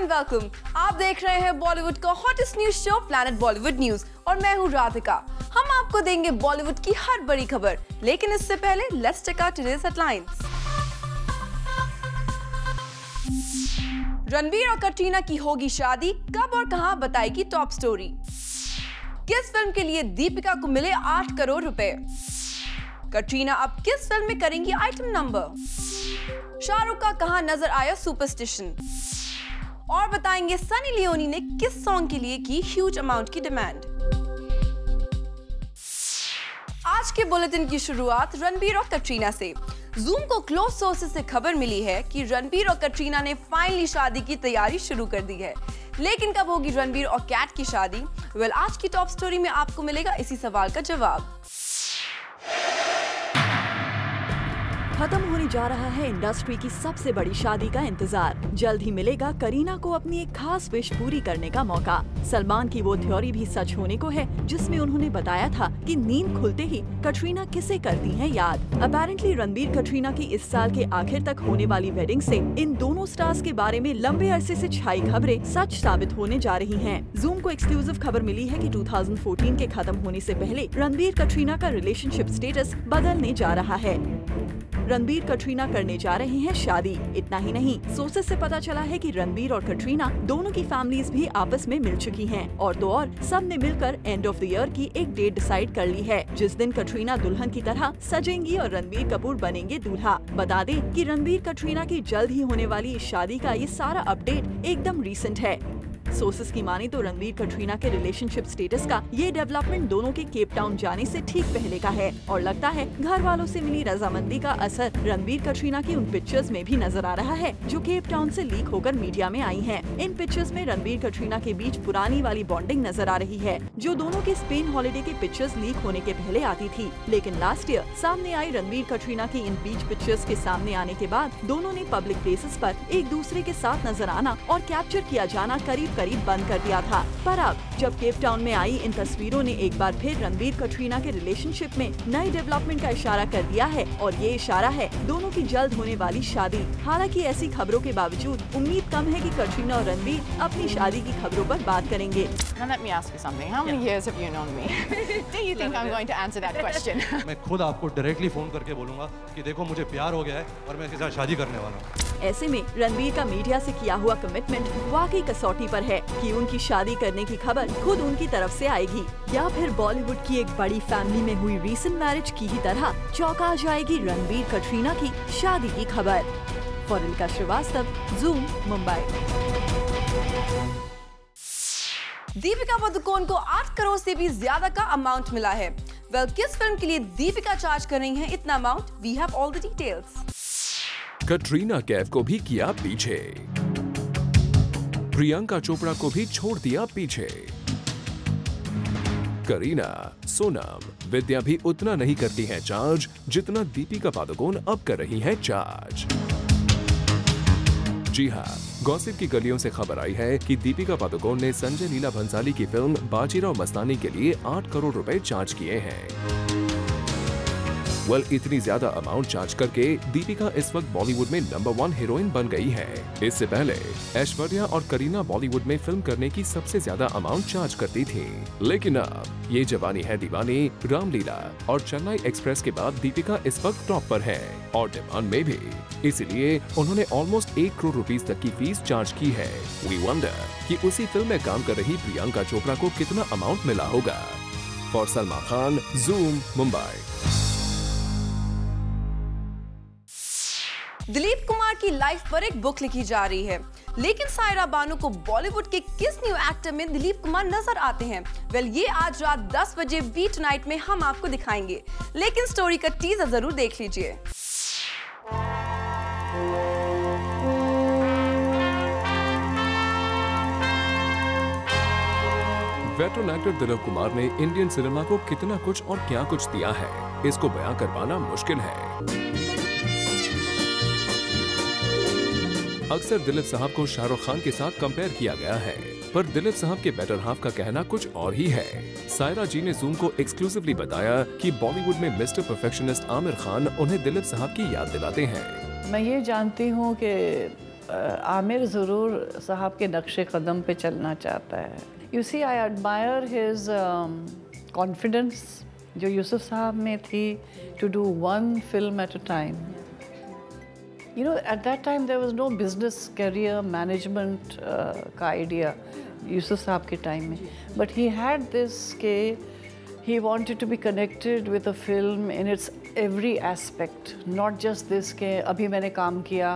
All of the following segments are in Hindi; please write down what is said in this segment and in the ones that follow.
And welcome. आप देख रहे हैं बॉलीवुड का hottest news show planet Bollywood news और मैं हूं राधिका। हम आपको देंगे बॉलीवुड की हर बड़ी खबर, लेकिन इससे पहले let's check out today's headlines. Ranbir और कटरीना की होगी शादी, कब और कहां बताएगी टॉप स्टोरी। किस फिल्म के लिए दीपिका को मिले 8 करोड़ रुपए। कटरीना अब किस फिल्म में करेंगी आइटम नंबर। शाहरुख का कहां नजर आया सुपरस्टिशन। और बताएंगे सनी लियोनी ने किस सॉन्ग के लिए की ह्यूज अमाउंट की डिमांड। आज के बुलेटिन की शुरुआत रणबीर और कटरीना से। जूम को क्लोज सोर्सेज से खबर मिली है कि रणबीर और कटरीना ने फाइनली शादी की तैयारी शुरू कर दी है। लेकिन कब होगी रणबीर और कैट की शादी? आज की टॉप स्टोरी में आपको मिलेगा इसी सवाल का जवाब। खत्म होने जा रहा है इंडस्ट्री की सबसे बड़ी शादी का इंतजार। जल्द ही मिलेगा करीना को अपनी एक खास विश पूरी करने का मौका। सलमान की वो थ्योरी भी सच होने को है जिसमें उन्होंने बताया था कि नींद खुलते ही कटरीना किसे करती हैं याद। अपैरेंटली रणबीर कटरीना की इस साल के आखिर तक होने वाली वेडिंग से इन दोनों स्टार्स के बारे में लंबे अरसे से छाई खबरें सच साबित होने जा रही हैं। जूम को एक्सक्लूसिव खबर मिली है कि 2014 के खत्म होने से पहले रणबीर कटरीना का रिलेशनशिप स्टेटस बदलने जा रहा है। रणबीर कटरीना करने जा रहे हैं शादी। इतना ही नहीं, सोर्सेज से पता चला है कि रणबीर और कटरीना दोनों की फैमिलीज भी आपस में मिल चुकी हैं और तो और सब ने मिलकर एंड ऑफ द ईयर की एक डेट डिसाइड कर ली है जिस दिन कटरीना दुल्हन की तरह सजेंगी और रणबीर कपूर बनेंगे दूल्हा। बता दें कि रणबीर कटरीना की जल्द ही होने वाली इस शादी का ये सारा अपडेट एकदम रीसेंट है। सोर्सेस की माने तो रणबीर कटरीना के रिलेशनशिप स्टेटस का ये डेवलपमेंट दोनों के केप टाउन जाने से ठीक पहले का है और लगता है घर वालों से मिली रजामंदी का असर रणबीर कटरीना की उन पिक्चर्स में भी नजर आ रहा है जो केप टाउन से लीक होकर मीडिया में आई हैं। इन पिक्चर्स में रणबीर कटरीना के बीच पुरानी वाली बॉन्डिंग नजर आ रही है जो दोनों के स्पेन हॉलिडे के पिक्चर्स लीक होने के पहले आती थी। लेकिन लास्ट ईयर सामने आई रणबीर कटरीना की इन बीच पिक्चर्स के सामने आने के बाद दोनों ने पब्लिक प्लेसेस पर एक दूसरे के साथ नजर आना और कैप्चर किया जाना करीब बंद कर दिया था। पर अब जब केप टाउन में आई इन तस्वीरों ने एक बार फिर रणबीर कटरीना के रिलेशनशिप में नई डेवलपमेंट का इशारा कर दिया है और ये इशारा है दोनों की जल्द होने वाली शादी। हालांकि ऐसी खबरों के बावजूद उम्मीद कम है कि कटरीना और रणबीर अपनी शादी की खबरों पर बात करेंगे। Now let me ask you something. How many years have you known me? Do you think I'm going to answer that question? मैं खुद आपको डायरेक्टली फोन करके बोलूंगा कि देखो मुझे प्यार हो गया है और मैं इसके साथ शादी करने वाला हूँ। ऐसे में रणबीर का मीडिया से किया हुआ कमिटमेंट वाकई कसौटी पर है कि उनकी शादी करने की खबर खुद उनकी तरफ से आएगी या फिर बॉलीवुड की एक बड़ी फैमिली में हुई रीसेंट मैरिज की ही तरह चौंका जाएगी रणबीर कटरीना की शादी की खबर। फॉरिल्का श्रीवास्तव, जूम, मुंबई। दीपिका पादुकोण को 8 करोड़ से भी ज्यादा का अमाउंट मिला है। किस फिल्म के लिए दीपिका चार्ज कर रही हैं इतना amount? We have all the details. Katrina Kaif को भी किया पीछे, प्रियंका चोपड़ा को भी छोड़ दिया पीछे। करीना, सोनम, विद्या भी उतना नहीं करती हैं चार्ज जितना दीपिका पादुकोण अब कर रही हैं चार्ज। जी हाँ, गॉसिप की गलियों से खबर आई है कि दीपिका पादुकोण ने संजय लीला भंसाली की फिल्म बाजीराव मस्तानी के लिए 8 करोड़ रुपए चार्ज किए हैं। इतनी ज्यादा अमाउंट चार्ज करके दीपिका इस वक्त बॉलीवुड में नंबर 1 हीरोइन बन गई है। इससे पहले ऐश्वर्या और करीना बॉलीवुड में फिल्म करने की सबसे ज्यादा अमाउंट चार्ज करती थी, लेकिन अब ये जवानी है दीवानी, रामलीला और चेन्नई एक्सप्रेस के बाद दीपिका इस वक्त टॉप पर है और डिमांड में भी। इसीलिए उन्होंने ऑलमोस्ट 1 करोड़ रुपीस तक की फीस चार्ज की है। वी वंडर कि उसी फिल्म में काम कर रही प्रियंका चोपड़ा को कितना अमाउंट मिला होगा। For Salman Khan, Zoom, Mumbai. दिलीप कुमार की लाइफ पर एक बुक लिखी जा रही है, लेकिन सायरा बानो को बॉलीवुड के किस न्यू एक्टर में दिलीप कुमार नजर आते हैं? ये आज रात 10 बजे बी टुनाइट में हम आपको दिखाएंगे, लेकिन स्टोरी का टीजर जरूर देख लीजिए। वेटरन एक्टर दिलीप कुमार ने इंडियन सिनेमा को कितना कुछ और क्या कुछ दिया है, इसको बयां कर पाना मुश्किल है। अक्सर दिलीप साहब को शाहरुख खान के साथ कंपेयर किया गया है, पर दिलीप साहब के बेटर हाफ का कहना कुछ और ही है। सायरा जी ने जूम को एक्सक्लूसिवली बताया कि बॉलीवुड में मिस्टर परफेक्शनिस्ट आमिर खान उन्हें दिलीप साहब की याद दिलाते हैं। मैं ये जानती हूँ कि आमिर ज़रूर साहब के नक्शे कदम पे चलना चाहता है। You see I admire his confidence जो यूसुफ साहब में थी, to do one film at a time. You know, at that time there was no business career management का idea यूसुफ साहब के टाइम में, but he had this के he wanted to be connected with a film in its every aspect, not just this के अभी मैंने काम किया।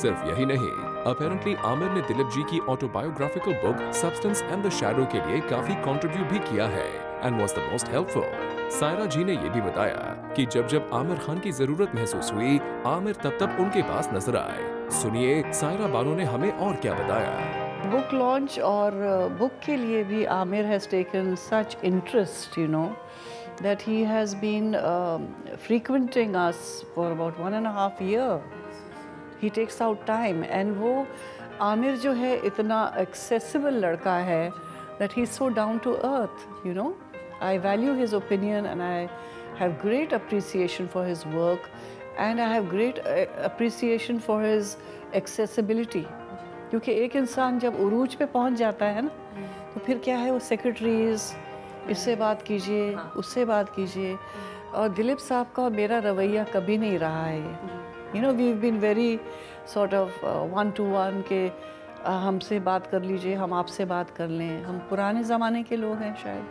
सिर्फ यही नहीं, अपेरेंटली आमिर ने दिलीप जी की autobiographical book substance and the shadow के लिए काफी कंट्रीब्यूट भी किया है and was the most helpful. Saira ji ने ये भी बताया कि जब जब आमिर खान की जरूरत महसूस हुई, आमिर तब उनके पास नजर आए। सुनिए सायरा बानो ने हमें और क्या बताया। बुक लॉन्च और बुक के लिए भी Aamir has taken such interest, you know, that he has been frequenting us for about 1.5 years. He takes out time, and वो आमिर जो है इतना accessible लड़का है that he's so down to earth, you know. I value his opinion and I have great appreciation for his work, and I have great appreciation for his accessibility. क्योंकि एक इंसान जब उरूज पे पहुंच जाता है ना, तो फिर क्या है, वो सेक्रेटरीज इससे बात कीजिए, उससे बात कीजिए, और दिलीप साहब का मेरा रवैया कभी नहीं रहा है। You know, we've been very sort of one-to-one के हमसे बात कर लीजिए, हम आपसे बात कर लें। हम पुराने ज़माने के लोग हैं शायद,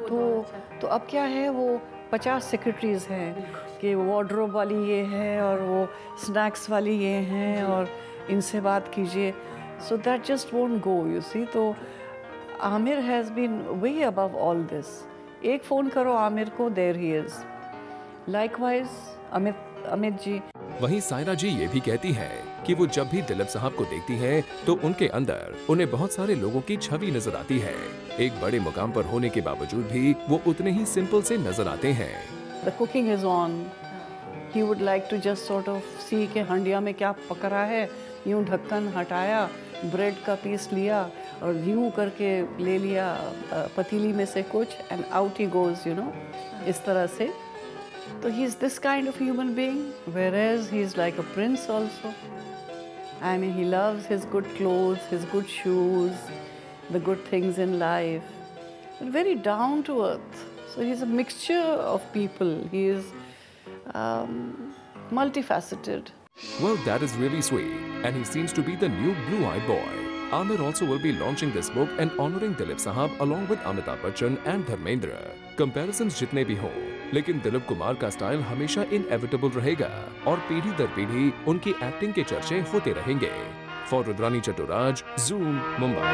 तो अब क्या है, वो 50 सेक्रेटरीज हैं कि वार्डरोब वाली ये है और वो स्नैक्स वाली ये हैं और इनसे बात कीजिए। So that just won't go, you see. तो Aamir has been way above all this. एक फ़ोन करो आमिर को, there he is. Likewise, Amit ji. वहीं सायरा जी ये भी कहती हैं कि वो जब भी दिलीप साहब को देखती हैं तो उनके अंदर उन्हें बहुत सारे लोगों की छवि नजर आती है। एक बड़े मुकाम पर होने के बावजूद भी वो उतने ही सिंपल से नजर आते हैं। The cooking is on. He would like to just sort of see कि हंडिया में क्या पक रहा है, यूं ढक्कन हटाया, ब्रेड का पीस लिया और यूं करके ले लिया पतीली में से कुछ, and out he goes, you know, इस तरह से। So he's this kind of human being, whereas he's like a prince also. I mean, he loves his good clothes, his good shoes, the good things in life, but very down to earth. So he's a mixture of people. He is multifaceted. Well, that is really sweet, and he seems to be the new blue-eyed boy. Amir also will be launching this book and honoring Dilip Sahab along with Amitabh Bachchan and Dharmendra. Comparisons जितने भी हों, लेकिन दिलीप कुमार का स्टाइल हमेशा इनएविटेबल रहेगा और पीढ़ी दर पीढ़ी उनकी एक्टिंग के चर्चे होते रहेंगे। For Rudrani Chattoraj, Zoom, Mumbai.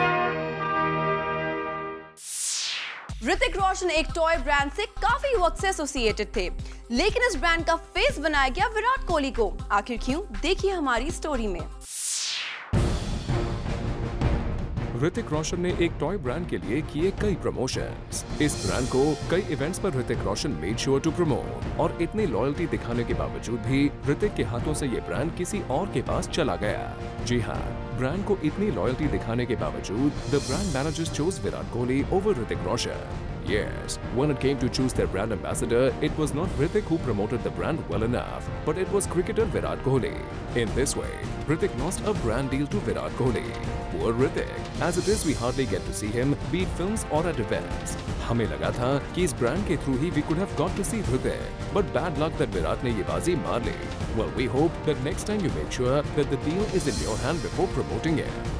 ऋतिक रोशन एक टॉय ब्रांड से काफी वक्त से एसोसिएटेड थे, लेकिन इस ब्रांड का फेस बनाया गया विराट कोहली को। आखिर क्यों? देखिए हमारी स्टोरी में। ऋतिक रोशन ने एक टॉय ब्रांड के लिए किए कई प्रमोशंस। इस ब्रांड को कई इवेंट्स पर Hrithik Roshan made sure to promote, और इतनी लॉयल्टी दिखाने के बावजूद भी ऋतिक के हाथों से ये ब्रांड किसी और के पास चला गया। जी हाँ, ब्रांड को इतनी लॉयल्टी दिखाने के बावजूद the brand managers chose Virat Kohli over Hrithik Roshan. Yes, when it came to choose their brand ambassador, it was not Hrithik who promoted the brand well enough, but it was cricketer Virat Kohli. In this way, Hrithik lost a brand deal to Virat Kohli. Poor Hrithik. As it is, we hardly get to see him, be it films or at events. हमें लगा था कि इस ब्रांड के through he we could have got to see Hrithik, but bad luck that Virat ने ये बाजी मार ली. Well, we hope that next time you make sure that the deal is in your hand before promoting it.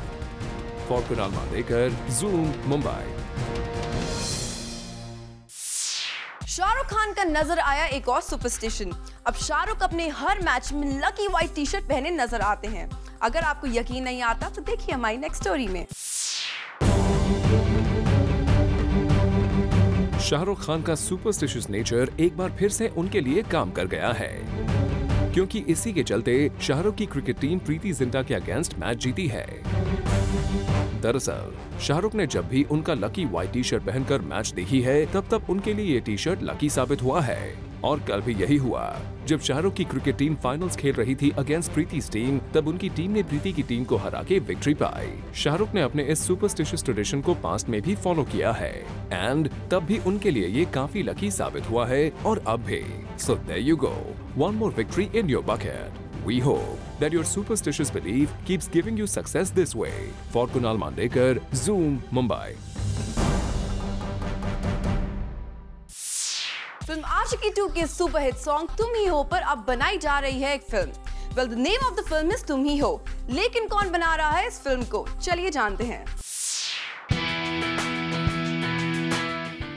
For Kunal Mandekar, Zoom, Mumbai. Shahrukh Khan का नजर आया एक और सुपरस्टिशन। अब शाहरुख अपने हर मैच में लकी व्हाइट टी शर्ट पहने नजर आते हैं। अगर आपको यकीन नहीं आता तो देखिए हमारी नेक्स्ट स्टोरी में। शाहरुख खान का सुपरस्टिशियस नेचर एक बार फिर से उनके लिए काम कर गया है, क्योंकि इसी के चलते शाहरुख की क्रिकेट टीम प्रीति जिंटा के अगेंस्ट मैच जीती है। दरअसल शाहरुख ने जब भी उनका लकी व्हाइट टी शर्ट पहनकर मैच देखी है, तब उनके लिए ये टी शर्ट लकी साबित हुआ है। और कल भी यही हुआ। जब शाहरुख की क्रिकेट टीम फाइनल्स खेल रही थी अगेंस्ट प्रीति टीम, तब उनकी टीम ने प्रीति की टीम को हरा के विक्ट्री पाई। शाहरुख ने अपने इस सुपरस्टिशियस ट्रेडिशन को पास्ट में भी फॉलो किया है, एंड तब भी उनके लिए ये काफी लकी साबित हुआ है, और अब भी। So there you go, one more victory in your bucket. We hope that your superstitious belief keeps giving you success this way. For Kunal Mandekar, Zoom, Mumbai. Film Aashiqui 2 के सुपरहिट सॉन्ग तुम ही हो पर अब बनाई जा रही है एक film. Well, the name of the film is तुम ही हो, लेकिन कौन बना रहा है इस फिल्म को, चलिए जानते हैं।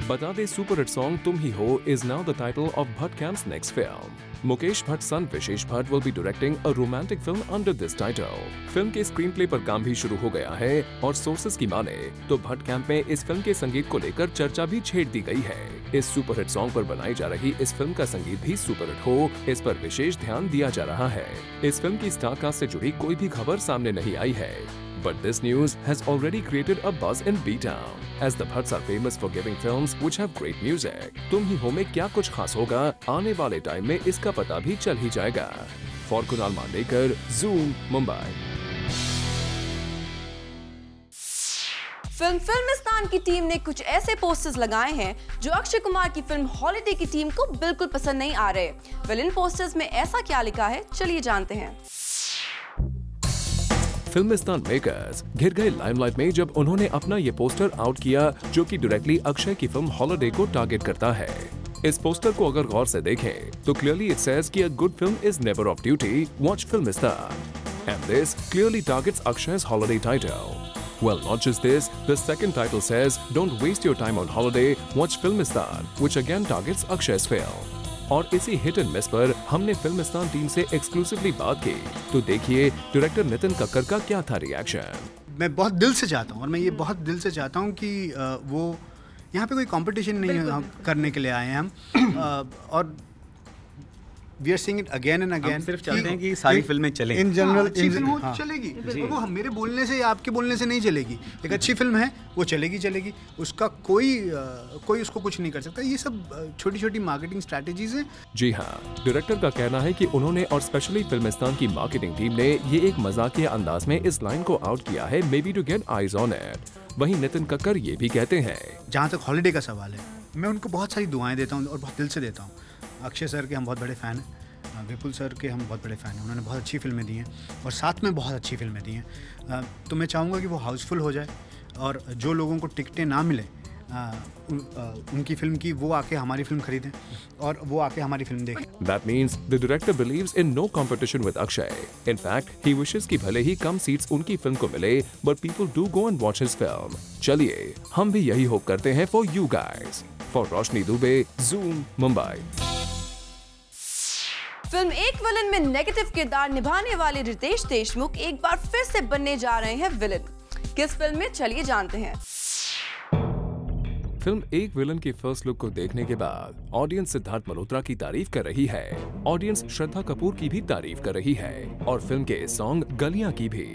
बता दे सुपरहिट सॉन्ग तुम ही हो is now the title of Bhatt Camp's next film. Mukesh Bhatt's son Vishesh Bhatt will be directing a romantic film under this title. Film के स्क्रीन प्ले पर काम भी शुरू हो गया है और सोर्सेज की माने तो भट्ट कैंप में इस फिल्म के संगीत को लेकर चर्चा भी छेड़ दी गई है। इस सुपरहिट सॉन्ग पर बनाई जा रही इस फिल्म का संगीत भी सुपरहिट हो, इस पर विशेष ध्यान दिया जा रहा है। इस फिल्म की स्टार कास्ट से जुड़ी कोई भी खबर सामने नहीं आई है। But this news has already created a buzz in B-Town, as the Bhatts are famous for giving films which have great music. तुम ही हो में क्या कुछ खास होगा, आने वाले टाइम में इसका पता भी चल ही जाएगा। For Kunal Mandekar, Zoom, Mumbai. Filmistaan की टीम ने कुछ ऐसे पोस्टर्स लगाए हैं जो अक्षय कुमार की फिल्म हॉलिडे की टीम को बिल्कुल पसंद नहीं आ रहे। वेल, इन पोस्टर्स में ऐसा क्या लिखा है, चलिए जानते हैं। फिल्मिस्तान मेकर्स घिर गए लाइमलाइट में जब उन्होंने अपना ये पोस्टर आउट किया जो कि डायरेक्टली अक्षय की फिल्म हॉलिडे को टारगेट करता है। इस पोस्टर को अगर गौर से देखें तो क्लियरली इट सेज कि a good film is never off duty, watch Filmistaan, and this clearly targets अक्षय's holiday title. Well, not just this, the second title says don't waste your time on holiday, watch Filmistan, which again targets Akshay's film. और इसी हिट एंड मिस पर हमने फिल्मिस्तान टीम से एक्सक्लूसिवली बात की, तो देखिए डायरेक्टर नितिन कक्कर का क्या था रिएक्शन। मैं बहुत दिल से चाहता हूँ और मैं ये बहुत दिल से चाहता हूँ कि वो यहाँ पे कोई कंपटीशन नहीं है, हम करने के लिए आए हैं हम और we are seeing it again and again. सिर्फ चाहते हैं कि सारी फिल्में चलें। इन जनरल अच्छी फिल्म हो चलेगी, वो मेरे बोलने से या आपके बोलने से नहीं चलेगी। एक अच्छी फिल्म है वो चलेगी, उसका कोई उसको कुछ नहीं कर सकता। ये सब छोटी छोटी मार्केटिंग स्ट्रैटेजीज हैं। जी हाँ, डायरेक्टर का कहना है कि उन्होंने और स्पेशली फिल्मिस्तान की मार्केटिंग टीम ने ये एक मजाकिया अंदाज में इस लाइन को आउट किया है, maybe to get eyes on it. वहीं नितिन कक्कर ये भी कहते हैं, जहाँ तक हॉलिडे का सवाल है, मैं उनको बहुत सारी दुआएं देता हूँ और बहुत दिल से देता हूँ। अक्षय सर के हम बहुत बड़े फ़ैन हैं, विपुल सर के हम बहुत बड़े फ़ैन हैं, उन्होंने बहुत अच्छी फिल्में दी हैं और साथ में बहुत अच्छी फिल्में दी हैं। तो मैं चाहूँगा कि वो हाउसफुल हो जाए और जो लोगों को टिकटें ना मिले उनकी फिल्म की वो आके हमारी फिल्म खरीदें और वो आके हमारी फिल्म देखें। That means the director believes in no competition with Akshay. In fact, he wishes कि भले ही कम सीट्स उनकी फिल्म को मिले, but people do go and watch his film. चलिए, हम भी यही होप करते हैं for you guys. For Roshni Dubey, Zoom, Mumbai. Film एक विलन में नेगेटिव किरदार निभाने वाले रितेश देशमुख एक बार फिर से बनने जा रहे हैं विलन। किस फिल्म में, चलिए जानते हैं। फिल्म एक विलन की फर्स्ट लुक को देखने के बाद ऑडियंस सिद्धार्थ मल्होत्रा की तारीफ कर रही है, ऑडियंस श्रद्धा कपूर की भी तारीफ कर रही है और फिल्म के सॉन्ग गलियां की भी।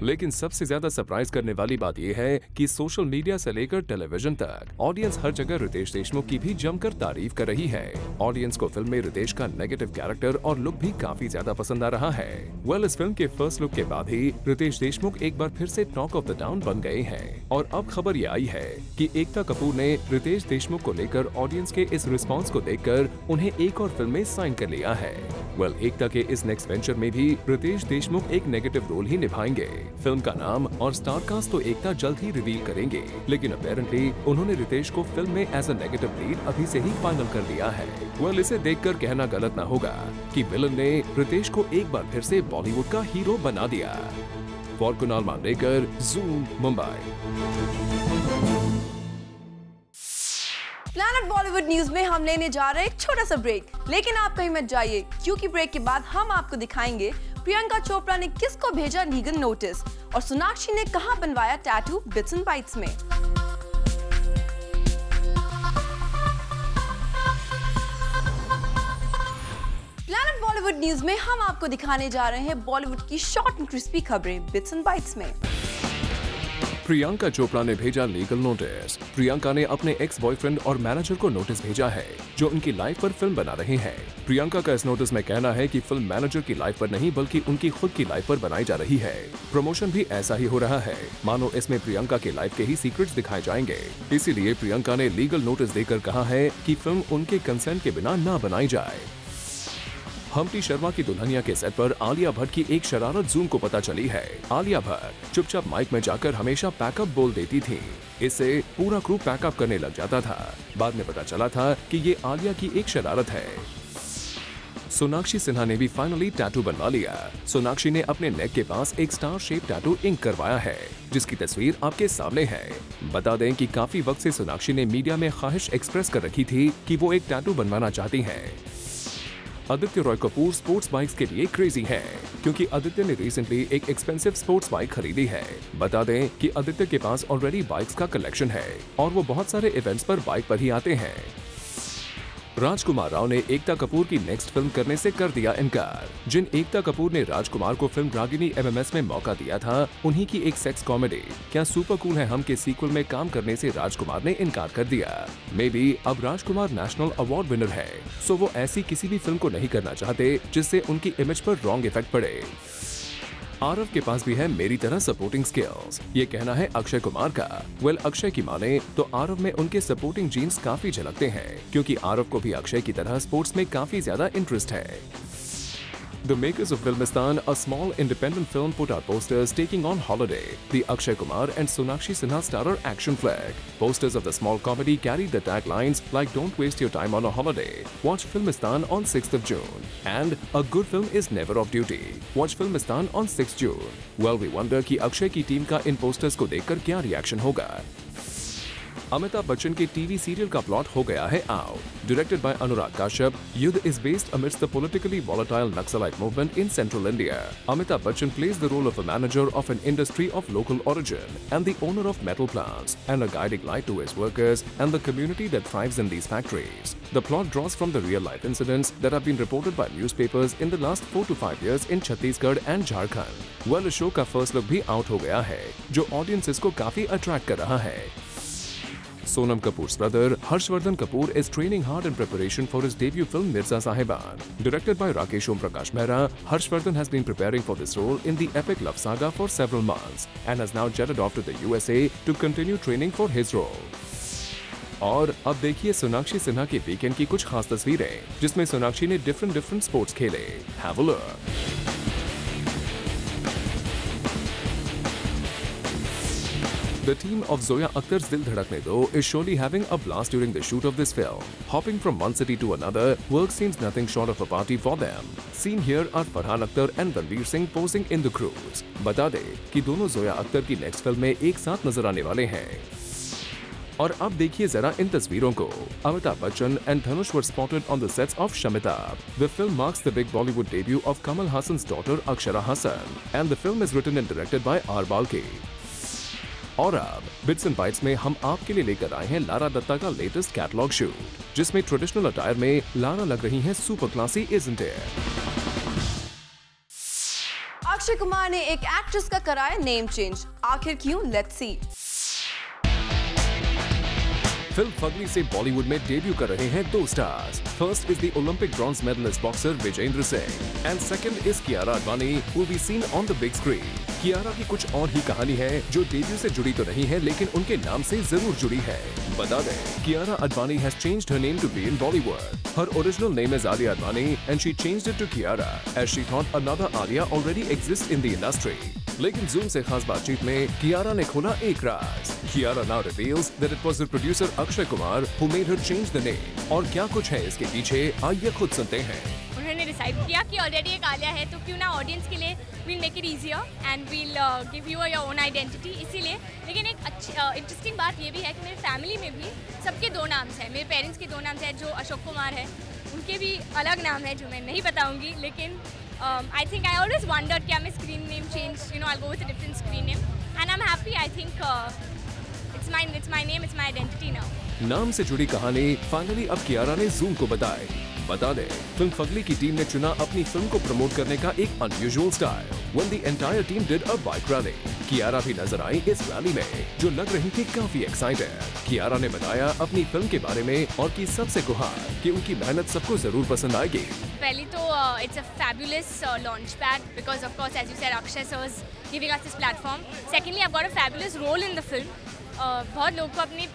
लेकिन सबसे ज्यादा सरप्राइज करने वाली बात यह है कि सोशल मीडिया से लेकर टेलीविजन तक ऑडियंस हर जगह रितेश देशमुख की भी जमकर तारीफ कर रही है। ऑडियंस को फिल्म में रितेश का नेगेटिव कैरेक्टर और लुक भी काफी ज्यादा पसंद आ रहा है। वेल, इस फिल्म के फर्स्ट लुक के बाद ही रितेश देशमुख एक बार फिर से टॉक ऑफ द टाउन बन गए हैं और अब खबर ये आई है कि एकता कपूर ने रितेश देशमुख को लेकर ऑडियंस के इस रिस्पॉन्स को देखकर उन्हें एक और फिल्म में साइन कर लिया है। वेल, एकता के इस नेक्स्ट वेंचर में भी रितेश देशमुख एक नेगेटिव रोल ही निभाएंगे। फिल्म का नाम और स्टार कास्ट तो एकता जल्द ही रिवील करेंगे, लेकिन अपेरेंटली उन्होंने रितेश को फिल्म में एज अ नेगेटिव लीड अभी से ही फाइनल कर दिया है। वेल, इसे देखकर कहना गलत ना होगा कि विलन ने रितेश को एक बार फिर से बॉलीवुड का हीरो बना दिया। For Kunal Mandrekar, Zoom, Mumbai. Planet Bollywood news में हम लेने जा रहे हैं एक छोटा सा ब्रेक, लेकिन आप कहीं मत जाइए क्योंकि ब्रेक के बाद हम आपको दिखाएंगे प्रियंका चोपड़ा ने किसको भेजा लीगल नोटिस और सोनाक्षी ने कहां बनवाया टैटू बिट्स एंड बाइट्स में। प्लैनेट बॉलीवुड न्यूज में हम आपको दिखाने जा रहे हैं बॉलीवुड की शॉर्ट एंड क्रिस्पी खबरें बिट्स एंड बाइट्स में। प्रियंका चोपड़ा ने भेजा लीगल नोटिस। प्रियंका ने अपने एक्स बॉयफ्रेंड और मैनेजर को नोटिस भेजा है जो उनकी लाइफ पर फिल्म बना रहे हैं। प्रियंका का इस नोटिस में कहना है कि फिल्म मैनेजर की लाइफ पर नहीं बल्कि उनकी खुद की लाइफ पर बनाई जा रही है। प्रमोशन भी ऐसा ही हो रहा है, मानो इसमें प्रियंका के लाइफ के ही सीक्रेट्स दिखाए जाएंगे। इसीलिए प्रियंका ने लीगल नोटिस देकर कहा है कि फिल्म उनके कंसेंट के बिना ना बनाई जाए। हम्प्टी शर्मा की दुल्हनिया के सेट पर आलिया भट्ट की एक शरारत जूम को पता चली है। आलिया भट्ट चुपचाप माइक में जाकर हमेशा पैकअप बोल देती थी। इससे पूरा क्रू पैकअप करने लग जाता था। बाद में पता चला था कि ये आलिया की एक शरारत है। सोनाक्षी सिन्हा ने भी फाइनली टैटू बनवा लिया। सोनाक्षी ने अपने नेक के पास एक स्टार शेप टैटू इंक करवाया है, जिसकी तस्वीर आपके सामने है। बता दें कि काफी वक्त से सोनाक्षी ने मीडिया में ख्वाहिश एक्सप्रेस कर रखी थी कि वो एक टैटू बनवाना चाहती हैं। आदित्य रॉय कपूर स्पोर्ट्स बाइक्स के लिए क्रेजी है, क्योंकि आदित्य ने रिसेंटली एक एक्सपेंसिव स्पोर्ट्स बाइक खरीदी है। बता दें कि आदित्य के पास ऑलरेडी बाइक्स का कलेक्शन है और वो बहुत सारे इवेंट्स पर बाइक पर ही आते हैं। राजकुमार राव ने एकता कपूर की नेक्स्ट फिल्म करने से कर दिया इनकार। जिन एकता कपूर ने राजकुमार को फिल्म रागिनी MMS में मौका दिया था, उन्हीं की एक सेक्स कॉमेडी क्या सुपर कूल है हम के सीक्वल में काम करने से राजकुमार ने इनकार कर दिया। मे बी अब राजकुमार नेशनल अवार्ड विनर है, सो वो ऐसी किसी भी फिल्म को नहीं करना चाहते जिससे उनकी इमेज पर रॉन्ग इफेक्ट पड़े। आरव के पास भी है मेरी तरह सपोर्टिंग स्किल्स, ये कहना है अक्षय कुमार का। अक्षय की माने तो आरव में उनके सपोर्टिंग जीन्स काफी झलकते हैं, क्योंकि आरव को भी अक्षय की तरह स्पोर्ट्स में काफी ज्यादा इंटरेस्ट है। The makers of Filmistan, a small independent film, put out posters taking on holiday, the Akshay Kumar and Sonakshi Sinha starrer action flick. Posters of the small comedy carried the taglines like "Don't waste your time on a holiday. Watch Filmistan on 6th of June." and "A good film is never off duty. Watch Filmistan on 6th June." Well, we wonder कि अक्षय की टीम का इन पोस्टर्स को देखकर क्या रिएक्शन होगा। अमिताभ बच्चन के टीवी सीरियल का प्लॉट हो गया है आउट। डायरेक्टेड बाय अनुराग काश्यप, युद्ध is based amidst the politically volatile Naxalite movement in central India. Amitabh Bachchan plays the role of a manager of an industry of local origin and the owner of metal plants, and a guiding light to his workers and the community that thrives in these factories. The plot draws from the real-life incidents that have been reported by newspapers in the last 4 to 5 years in Chhattisgarh and Jharkhand. Well, show का फर्स्ट लुक भी आउट हो गया है, जो ऑडियंसेस को काफी अट्रैक्ट कर रहा है। Sonam Kapoor's brother Harshvardhan Kapoor is training hard in preparation for his debut film Mirza Sahiban. Directed by Rakesh Om Prakash Mehra, Harshvardhan has been preparing for this role in the epic love saga for several months and has now jetted off to the USA to continue training for his role. और अब देखिए सोनाक्षी सिन्हा के वीकेंड की कुछ खास तस्वीरें, जिसमें सोनाक्षी ने डिफरेंट स्पोर्ट्स खेले। Have a look. The team of Zoya Akhtar's Dil Dhadakne Do is surely having a blast during the shoot of this film. Hopping from one city to another, work seems nothing short of a party for them. Seen here are Farhan Akhtar and Ranveer Singh posing in the cruise. बता दें कि दोनों जोया अख्तर की नेक्स्ट फिल्म में एक साथ नजर आने वाले हैं। और अब देखिए जरा इन तस्वीरों को। Amitabh Bachchan and Dhanush were spotted on the sets of Shamitab. The film marks the big Bollywood debut of Kamal Hassan's daughter Akshara Hassan, and the film is written and directed by R. Balke. और अब बिट्स एंड बाइट्स में हम आपके लिए लेकर आए हैं लारा दत्ता का लेटेस्ट कैटलॉग शूट, जिसमें ट्रेडिशनल अटायर में लारा लग रही हैं super classy, isn't it? Akshay Kumar ने एक एक्ट्रेस का कराया नेम चेंज, आखिर क्यों? Let's see. फिल्म फगली से बॉलीवुड में डेब्यू कर रहे हैं 2 stars. First is the Olympic bronze medallist boxer Vijender Singh and second is Kiara Advani, who will be seen on the big screen. Kiara की कुछ और ही कहानी है, जो डेब्यू से जुड़ी तो नहीं है, लेकिन उनके नाम से जरूर जुड़ी है। बता दें, Kiara Advani has changed her name to be in Bollywood. Her original name is Alia Advani and she changed it to Kiara as she thought another Alia already exist in the industry. लेकिन जूम से खास बातचीत में कियारा ने खोला एक राज। Kiara now reveals that it was the producer Akshay Kumar who made her change the name, और क्या कुछ है इसके पीछे, आइए खुद सुनते हैं। उन्होंने डिसाइड किया कि ऑलरेडी एक आलिया है, तो क्यों ना ऑडियंस के लिए we'll make it easier and we'll give you your own identity, इसीलिए। लेकिन एक अच्छी इंटरेस्टिंग बात ये भी है कि मेरे फैमिली में भी सबके 2 नाम हैं। मेरे पेरेंट्स के 2 नाम हैं, जो अशोक कुमार है, उनके भी अलग नाम है जो मैं नहीं बताऊंगी। लेकिन I think I always wondered क्या मैं screen name change, you know, I'll go with a different screen name, and I'm happy. I think it's my name, it's my identity now. नाम से जुड़ी कहानी फाइनली अब कियारा ने जूम को बताई। बता दें, फिल्म फगली की टीम ने चुना अपनी फिल्म को प्रमोट करने का एक unusual style when the entire team did a bike rally. Kiara भी नजर आई इस रैली में, जो लग रही थी काफी एक्साइटेड। कियारा ने बताया अपनी फिल्म के बारे में और की सबसे गुहार कि उनकी मेहनत सबको जरूर पसंद आएगी। पहली तो it's a fabulous launch pad because of course as you said Akshay sir is giving us this platform. Secondly, I've got a fabulous role in the film. बहुत लोगों को अपनी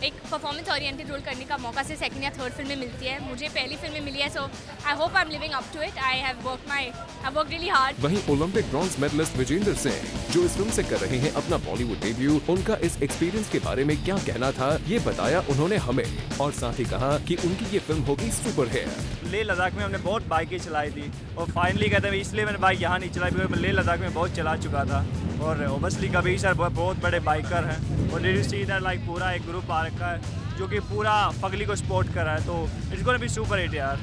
एक परफॉर्मेंस ओरिएंटेड रोल करने का मौका से सेकंड या थर्ड फिल्म में मिलती है। मुझे पहली फिल्म में मिली है, so I hope I am living up to it. I have worked really hard. वहीं Olympic bronze medallist Vijender Singh जो इस फिल्म से कर रहे हैं अपना बॉलीवुड डेब्यू, उनका इस एक्सपीरियंस के बारे में क्या कहना था ये बताया उन्होंने हमें, और साथ ही कहा कि उनकी ये फिल्म होगी सुपर हिट। लेह लद्दाख में हमने बहुत बाइकें चलाई थी और फाइनली कहते हैं इसलिए मैंने बाइक यहाँ नहीं चलाई क्योंकि मैं लेह लद्दाख में बहुत चला चुका था। और ओबसली कबीर सर बहुत बड़े बाइकर हैं और did you see that like पूरा एक ग्रुप आ रखा है जो कि पूरा फगली को सपोर्ट कर रहा है, तो it's gonna be super hit यार।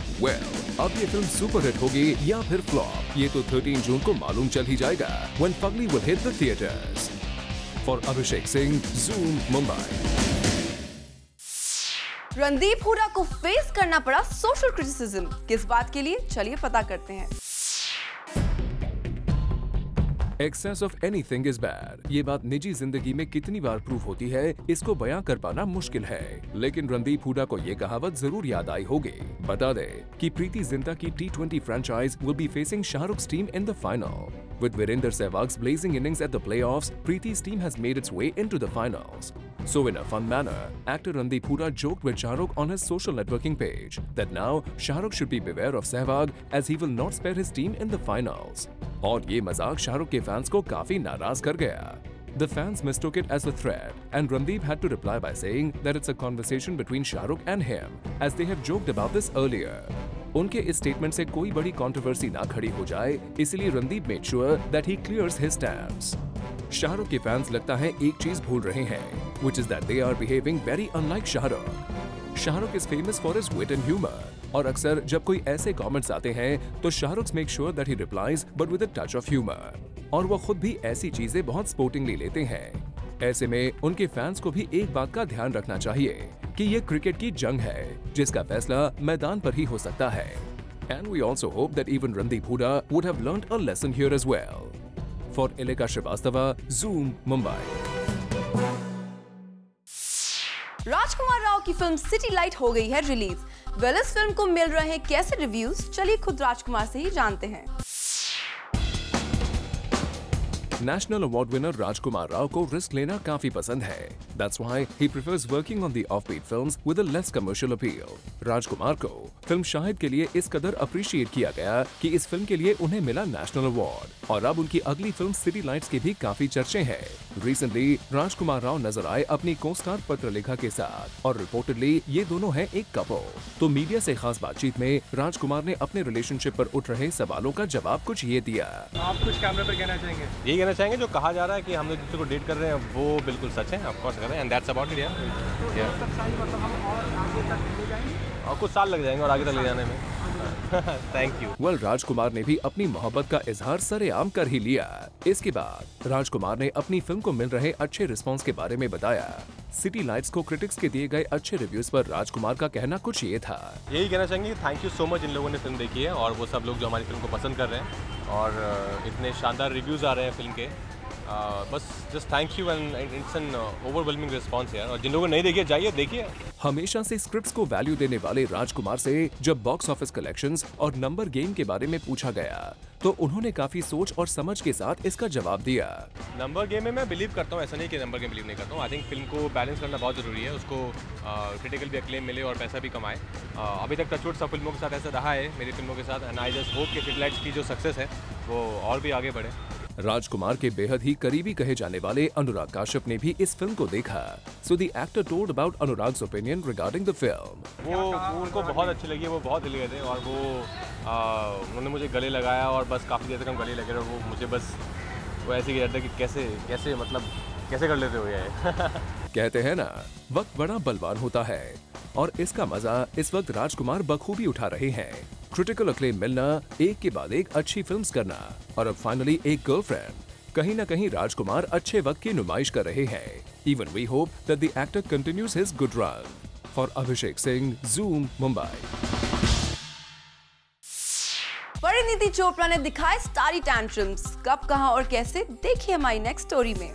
अब ये फिल्म सुपर हिट होगी या फिर फ्लॉप, ये तो 13 जून को मालूम चल ही जाएगा when Fugly will hit the theaters. For Abhishek Singh, Zoom, Mumbai. Randeep Hooda को फेस करना पड़ा सोशल क्रिटिसिज्म, किस बात के लिए, चलिए पता करते हैं। Excess of anything is bad. ये बात निजी जिंदगी में कितनी बार प्रूव होती है इसको बयां कर पाना मुश्किल है, लेकिन रणदीप हुड्डा को ये कहावत जरूर याद आई होगी। बता दे कि प्रीति जिंटा की T20 franchise will be facing Shahruk's team in the final. With Virender Sehwag's blazing innings at the playoffs, Preeti's team has made its way into the finals. So in a fun manner, actor Randeep Huda joked with Shahrukh on his social networking page that now Shahrukh should be beware of Sehwag as he will not spare his team in the finals. और ये मजाक शाहरुख के फैंस को काफी नाराज कर गया। The fans mistook it as a threat, and Randeep had to reply by saying that it's a conversation between Shahrukh and him, as they have joked about this earlier. उनके इस स्टेटमेंट से कोई बड़ी कंट्रोवर्सी ना खड़ी हो जाए, इसलिए Randeep made sure that he clears his stands. Shahrukh के फैंस लगता है एक चीज भूल रहे हैं, which is that they are behaving very unlike Shahrukh. Shahrukh is famous for his wit and humor, और अक्सर जब कोई ऐसे कमेंट्स आते हैं तो Shahrukh make sure that he replies but with a touch of humour, और वो खुद भी ऐसी चीजें बहुत स्पोर्टिंगली लेते हैं। ऐसे में उनके फैंस को भी एक बात का ध्यान रखना चाहिए कि ये क्रिकेट की जंग है जिसका फैसला मैदान पर ही हो सकता है। And we also hope that even Randeep Huda would have learned a lesson here as well. For Ilika Shrivastava, Zoom, Mumbai. राजकुमार राव की फिल्म सिटी लाइट हो गई है रिलीज। वेल, इस फिल्म को मिल रहे हैं कैसे रिव्यूज, चलिए खुद राजकुमार से ही जानते हैं। नेशनल अवार्ड विनर राजकुमार राव को रिस्क लेना काफी पसंद है। That's why he prefers working on the offbeat films with a less commercial appeal. राजकुमार को फिल्म शाहिद के लिए इस कदर अप्रिशिएट किया गया कि इस फिल्म के लिए उन्हें मिला नेशनल अवार्ड, और अब उनकी अगली फिल्म सिटी लाइट्स के भी काफी चर्चे हैं। रिसेंटली राजकुमार राव नजर आए अपनी को-स्टार पत्रलेखा के साथ, और रिपोर्टेडली ये दोनों हैं एक कपल। तो मीडिया से खास बातचीत में राजकुमार ने अपने रिलेशनशिप पर उठ रहे सवालों का जवाब कुछ ये दिया। आप कुछ कैमरे पर कहना चाहेंगे? यही कहना चाहेंगे, जो कहा जा रहा है कि हम लोग दूसरे को डेट कर रहे हैं वो बिल्कुल सच है, ऑफ कोर्स कर रहे हैं, एंड दैट्स अबाउट इट यार। और कुछ साल लग जाएंगे और आगे तक ले जाने में। Thank you. वेल, राजकुमार ने भी अपनी मोहब्बत का इजहार सरेआम कर ही लिया। इसके बाद राजकुमार ने अपनी फिल्म को मिल रहे अच्छे रिस्पांस के बारे में बताया। सिटी लाइट्स को क्रिटिक्स के दिए गए अच्छे रिव्यूज पर राजकुमार का कहना कुछ ये था। यही कहना चाहेंगे, thank you so much in लोगों ने फिल्म देखी है, और वो सब लोग जो हमारी फिल्म को पसंद कर रहे हैं, और इतने शानदार रिव्यूज आ रहे हैं फिल्म के। बस just thank you, and it's an overwhelming response यार। और जिन लोगों ने नहीं देखी जाइए देखिए। हमेशा से स्क्रिप्ट्स को वैल्यू देने वाले राजकुमार से जब बॉक्स ऑफिस कलेक्शंस और नंबर गेम के बारे में पूछा गया तो उन्होंने काफी सोच और समझ के साथ इसका जवाब दिया। नंबर गेम में मैं बिलीव करता हूँ, ऐसा नहीं कि नंबर गेम बिलीव नहीं करता हूँ। आई थिंक फिल्म को बैलेंस करना बहुत जरूरी है, उसको क्रिटिकल भी एक्लेम मिले और पैसा भी कमाए। अभी तक टचवुड सब फिल्मों के साथ ऐसा रहा है, मेरी फिल्मों के साथ, एंड आई जस्ट होप कि सिटी लाइट्स की जो सक्सेस है वो और भी आगे बढ़े। राजकुमार के बेहद ही करीबी कहे जाने वाले अनुराग काश्यप ने भी इस फिल्म को देखा। So the actor told about Anurag's opinion regarding the film. वो उनको बहुत अच्छी लगी, वो बहुत हिल गए थे, और वो उन्होंने मुझे गले लगाया और बस काफ़ी देर तक हम गले लगे, और वो मुझे बस वो ऐसे कह रहा था कि कैसे मतलब कैसे कर लेते हो ये। कहते हैं ना, वक्त बड़ा बलवान होता है, और इसका मजा इस वक्त राजकुमार बखूबी उठा रहे हैं। क्रिटिकल अक्लेम मिलना, एक के बाद एक अच्छी फिल्म्स करना, और अब फाइनली एक गर्लफ्रेंड। कहीं ना कहीं राजकुमार अच्छे वक्त की नुमाइश कर रहे हैं। Even we hope that the actor continues his good run. For Abhishek Singh, Zoom, Mumbai. Parineeti Chopra ने दिखाए स्टारी टैंट्रम्स, कब, कहां और कैसे, देखिए हमारी नेक्स्ट स्टोरी में।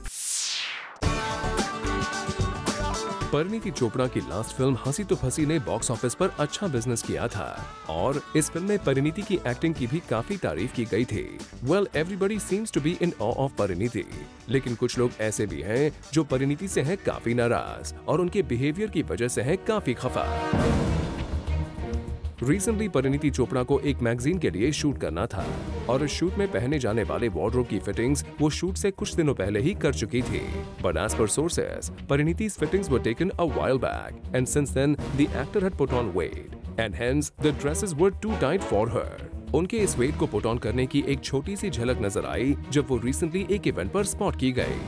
परिणीति चोपड़ा की लास्ट फिल्म हंसी तो फंसी ने बॉक्स ऑफिस पर अच्छा बिजनेस किया था और इस फिल्म में परिणीति की एक्टिंग की भी काफी तारीफ की गई थी। Well, everybody seems to be in awe of Parineeti, लेकिन कुछ लोग ऐसे भी हैं जो परिणीति से हैं काफी नाराज और उनके बिहेवियर की वजह से हैं काफी खफा। रिसेंटली परिणीति चोपड़ा को एक मैगजीन के लिए शूट करना था और इस शूट में पहने जाने वाले वार्डरोब की फिटिंग्स वो शूट से कुछ दिनों पहले ही कर चुकी थी। बट एज पर सोर्सेस, परिणीति's fittings were taken a while back, and since then the actor had put on weight, and hence the dresses were too tight for her. उनके इस वेट को पुट ऑन करने की एक छोटी सी झलक नजर आई जब वो रिसेंटली एक इवेंट पर स्पॉट की गई।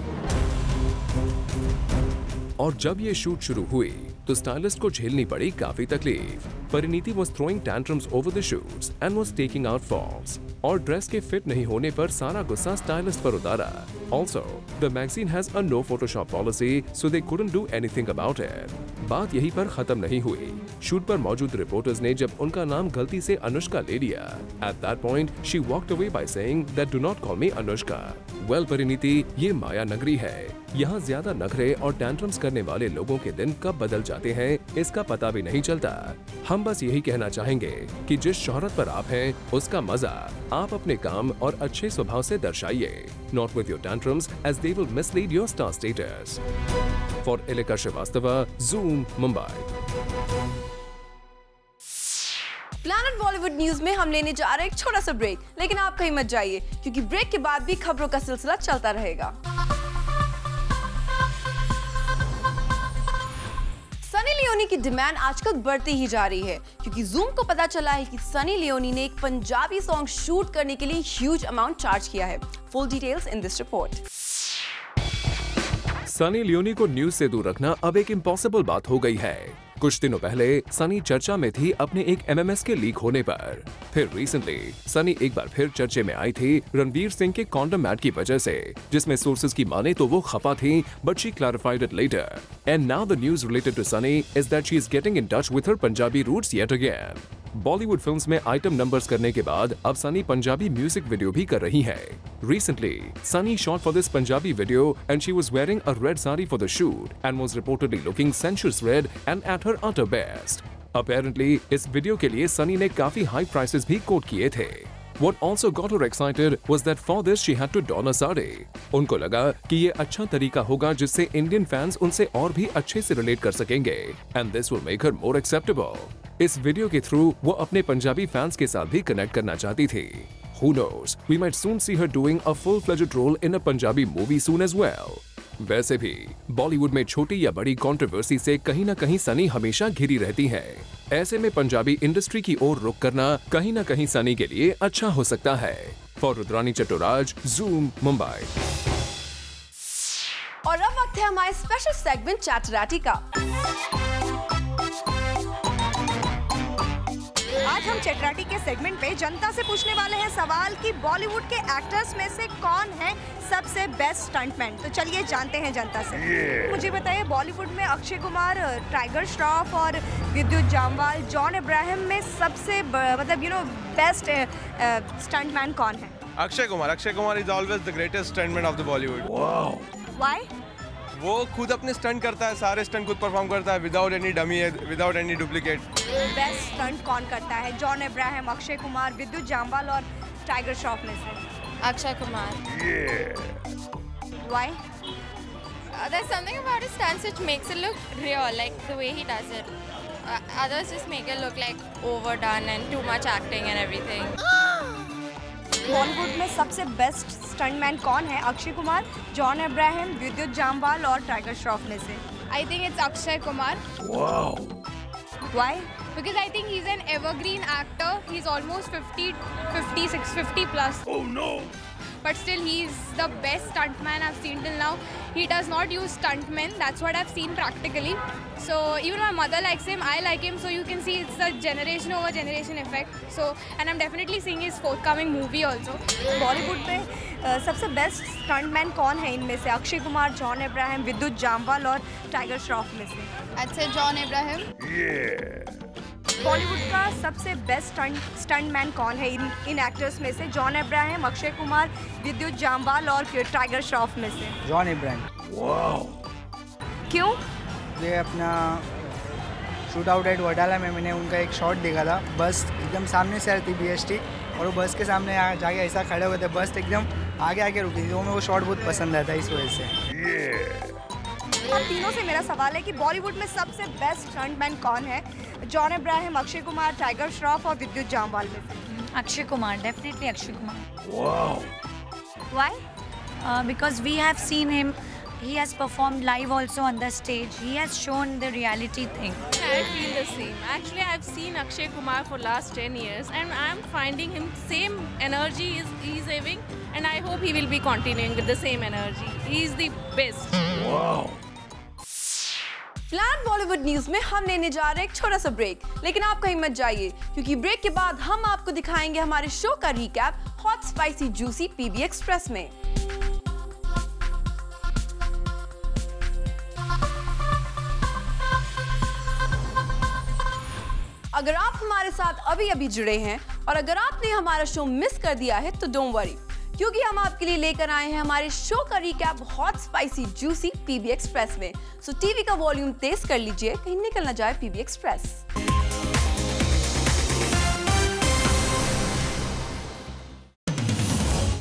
और जब ये शूट शुरू हुई तो स्टाइलिस्ट को झेलनी पड़ी काफी तकलीफ। Parineeti was throwing tantrums over the shoots and was taking out falls, और ड्रेस के फिट नहीं होने पर सारा गुस्सा स्टाइलिस्ट पर उतारा। Also, the magazine has a no Photoshop policy, so they couldn't do anything about it. बात यहीं पर खत्म नहीं हुई। शूट पर मौजूद रिपोर्टर्स ने जब उनका नाम गलती से अनुष्का ले लिया, at that point she walked away by saying that do not call me Anushka. Well, Parineeti, ये माया नगरी है। यहाँ ज्यादा नखरे और टैंट्रम्स करने वाले लोगों के दिन कब बदल जाते हैं इसका पता भी नहीं चलता। हम बस यही कहना चाहेंगे कि जिस शोहरत पर आप हैं उसका मजा आप अपने काम और अच्छे स्वभाव से दर्शाइए, not with your tantrums as they will mislead your star status. For Elika Srivastava, Zoom, Mumbai. Planet Bollywood news में हम लेने जा रहे हैं एक छोटा सा ब्रेक, लेकिन आप कहीं मत जाइए क्योंकि ब्रेक के बाद भी खबरों का सिलसिला चलता रहेगा। सनी लियोनी की डिमांड आजकल बढ़ती ही जा रही है क्योंकि जूम को पता चला है कि सनी लियोनी ने एक पंजाबी सॉन्ग शूट करने के लिए ह्यूज अमाउंट चार्ज किया है। Full details in this report. Sunny Leone को न्यूज से दूर रखना अब एक इम्पॉसिबल बात हो गई है। कुछ दिनों पहले सनी चर्चा में थी अपने एक एमएमएस के लीक होने पर। फिर रिसेंटली सनी एक बार फिर चर्चे में आई थी रणवीर सिंह के कॉन्डम ऐड की वजह से, जिसमें सोर्सेज की माने तो वो खफा थी, but she clarified it later. And now the news related to Sunny is that she is getting in touch with her Punjabi roots yet again. Bollywood films में आइटम नंबर्स करने के बाद अब सनी पंजाबी म्यूजिक वीडियो भी कर रही है। Recently, Sunny shot for this Punjabi video and she was wearing a red sari for the shoot and was reportedly looking sensuous red and at her utter best. Apparently, इस वीडियो के लिए सनी ने काफी हाई प्राइसेस भी कोट किए थे। What also got her excited was that for this she had to don a sari. उनको लगा कि ये अच्छा तरीका होगा जिससे इंडियन फैंस उनसे और भी अच्छे से रिलेट कर सकेंगे and this will make her more acceptable. इस वीडियो के थ्रू वो अपने पंजाबी फैंस के साथ भी कनेक्ट करना चाहती थी। Who knows? We might soon see her doing a full-fledged role in a Punjabi movie soon as well. वैसे भी बॉलीवुड में छोटी या बड़ी कंट्रोवर्सी से कहीं ना कहीं सनी हमेशा घिरी रहती है। ऐसे में पंजाबी इंडस्ट्री की ओर रुख करना कहीं ना कहीं सनी के लिए अच्छा हो सकता है। For Rudrani Chattoraj, zoom, Mumbai. और अब वक्त है हमारे स्पेशल सेगमेंट चैटराटी का। आज हम चैटराटी के सेगमेंट पे जनता से पूछने वाले हैं सवाल कि बॉलीवुड के एक्टर्स में से कौन है सबसे बेस्ट स्टंटमैन। तो चलिए जानते हैं जनता से। मुझे बताइए, बॉलीवुड में अक्षय कुमार, टाइगर श्रॉफ और विद्युत जामवाल, जॉन अब्राहम में सबसे मतलब बेस्ट स्टंटमैन कौन है? Akshay Kumar is always the greatest stuntman of the Bollywood. Why? वो खुद अपने स्टंट करता है, सारे स्टंट खुद परफॉर्म करता है without any dummy, without any duplicate. Best stunt कौन करता है? जॉन अब्राहम, अक्षय कुमार, विद्युत जामवाल और टाइगर श्रॉफ में से? Akshay Kumar. Why? There's something about his stance which makes it look real, like the way he does it. Others just make it look like overdone and too much acting and everything. Bollywood में सबसे बेस्ट स्टंटमैन कौन है? अक्षय कुमार, जॉन अब्राहम, विद्युत जामवाल और टाइगर श्रॉफ में से? I think it's Akshay Kumar. Wow. Why? Because I think he's an evergreen actor. He's almost 50 plus. Oh no. But still, he's the best stuntman I've seen till now. He does not use stuntmen. That's what I've seen practically. So even my mother likes him. I like him. So you can see it's the generation over generation effect. So, and I'm definitely seeing his forthcoming movie also. Bollywood में सबसे बेस्ट स्टंटमैन कौन है इनमें से? अक्षय कुमार, जॉन अब्राहम, विद्युत जामवाल और टाइगर श्रॉफ में से? अच्छा, जॉन अब्राहम। बॉलीवुड का सबसे बेस्ट स्टंटमैन कौन है इन एक्टर्स में से? जॉन अब्राहम, अक्षय कुमार, विद्युत जामवाल और टाइगर श्रॉफ में से? John Abraham. वाओ। क्यों? ये अपना शूट आउट एट वडाला में मैंने उनका एक शॉट देखा था, बस एकदम सामने से आ रही थी BST और वो बस के सामने जाके ऐसा खड़े हुए थे, बस एकदम आगे आके रुकी थी, वो मेरे को शॉट बहुत पसंद आया था इस वजह से। अब तीनों से मेरा सवाल है कि बॉलीवुड में सबसे बेस्ट स्टंटमैन कौन है? John Abraham, Akshay Kumar, tiger Shroff और विद्युत जामवाल में से? Akshay Kumar, definitely Akshay Kumar. Wow. Why? Because we have seen him. He has performed live also on the stage. He has shown the reality thing. I feel the same. Actually, I've seen Akshay Kumar for last 10 years and I'm finding him same energy he's having and I hope he will be continuing with the same energy. He's the best. Wow. फिलहाल बॉलीवुड न्यूज में हम लेने जा रहे हैं एक छोटा सा ब्रेक, लेकिन आप कहीं मत जाइए क्योंकि ब्रेक के बाद हम आपको दिखाएंगे हमारे शो का recap hot spicy juicy PB express में। अगर आप हमारे साथ अभी जुड़े हैं और अगर आपने हमारा शो मिस कर दिया है तो डोंट वरी, क्योंकि हम आपके लिए लेकर आए हैं हमारे शो का recap hot spicy juicy PB express में। सो टीवी का वॉल्यूम तेज कर लीजिए, कहीं निकल ना जाए PB express.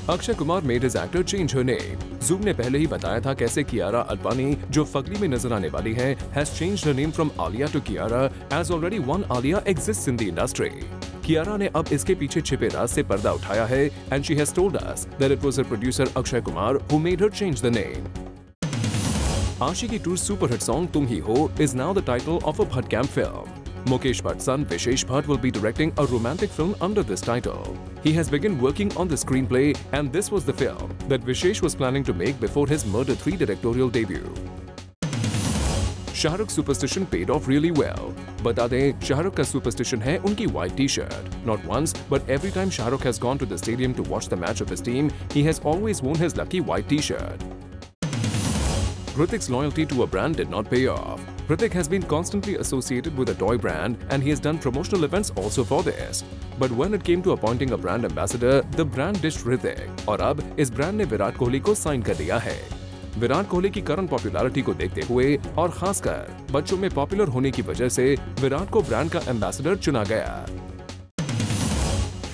Akshay Kumar made his actor change her name. Zoom ने पहले ही बताया था कैसे कियारा अडवाणी, जो फगली में नजर आने वाली है, has changed her name from Alia to Kiara, as already one Alia exists in the industry. Kiara ने अब इसके पीछे छिपे राज से पर्दा उठाया है, and she has told us that it was her producer Akshay Kumar who made her change the name. Aashiki 2's super hit song "Tum Hi Ho" is now the title of a Bhatt Camp film. Mukesh Bhatt's son Vishesh Bhatt will be directing a romantic film under this title. He has begun working on the screenplay and this was the film that Vishesh was planning to make before his Murder 3 directorial debut. Shahrukh superstition paid off really well. बता दें, शाहरुख का superstition है उनकी white t-shirt. Not once, but every time Shahrukh has gone to the stadium to watch the match of his team, he has always worn his lucky white t-shirt. Hrithik's loyalty to a brand did not pay off. Hrithik has been constantly associated with a toy brand and he has done promotional events also for this. But when it came to appointing a brand ambassador, the brand ditched Hrithik. और अब इस ब्रांड ने विराट कोहली को साइन कर दिया है। विराट कोहली की करंट पॉपुलैरिटी को देखते हुए और खासकर बच्चों में पॉपुलर होने की वजह से विराट को ब्रांड का एम्बेसडर चुना गया।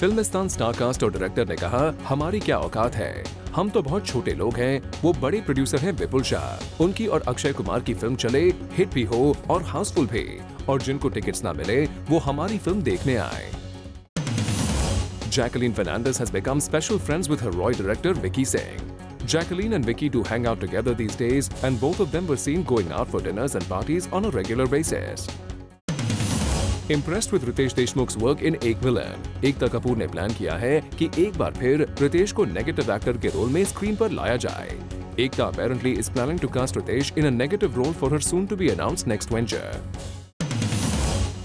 फिल्मिस्तान स्टारकास्ट और डायरेक्टर ने कहा, हमारी क्या औकात है, हम तो बहुत छोटे लोग हैं। वो बड़े प्रोड्यूसर हैं विपुल शाह, उनकी और अक्षय कुमार की फिल्म चले, हिट भी हो और हाउसफुल भी, और जिनको टिकट्स ना मिले वो हमारी फिल्म देखने आए। Jacqueline Fernandez has become special friends with her Roy director Vicky Singh. Jacqueline and Vicky do hang out together these days and both of them were seen going out for dinners and parties on a regular basis. Impressed with Ritesh Deshmukh's work in एक विलन, एकता कपूर ने प्लान किया है कि एक बार फिर रितेश को नेगेटिव एक्टर के रोल में स्क्रीन पर लाया जाए। एकता apparently is planning to cast Ritesh in a negative role for her soon-to-be announced next venture.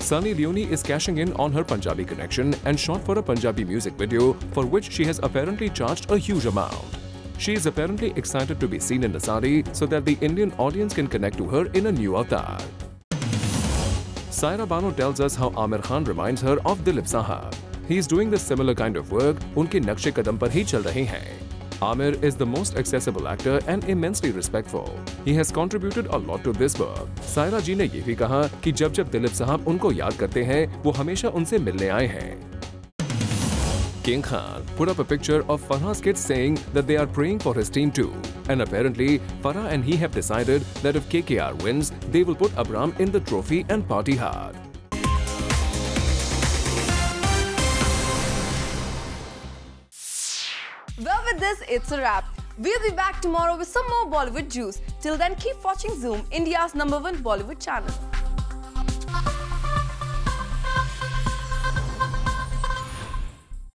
Sunny Leone is cashing in on her Punjabi connection and shot for a Punjabi music video for which she has apparently charged a huge amount. She is apparently excited to be seen in a sari so that the Indian audience can connect to her in a new avatar. Saira Bano tells us how Aamir Khan reminds her of Dilip Sahab. He is doing this similar kind of work, उनके नक्शे कदम पर ही चल रहे हैं। Aamir is the most accessible actor and immensely respectful. He has contributed a lot to this work. Saira ji ने ये भी कहा कि जब दिलीप साहब उनको याद करते हैं, वो हमेशा उनसे मिलने आए हैं। King Khan put up a picture of Farah's kids saying that they are praying for his team too. And apparently, Farah and he have decided that if KKR wins, they will put Abram in the trophy and party hard. Well, with this, it's a wrap. We'll be back tomorrow with some more Bollywood juice. Till then, keep watching Zoom, India's #1 Bollywood channel.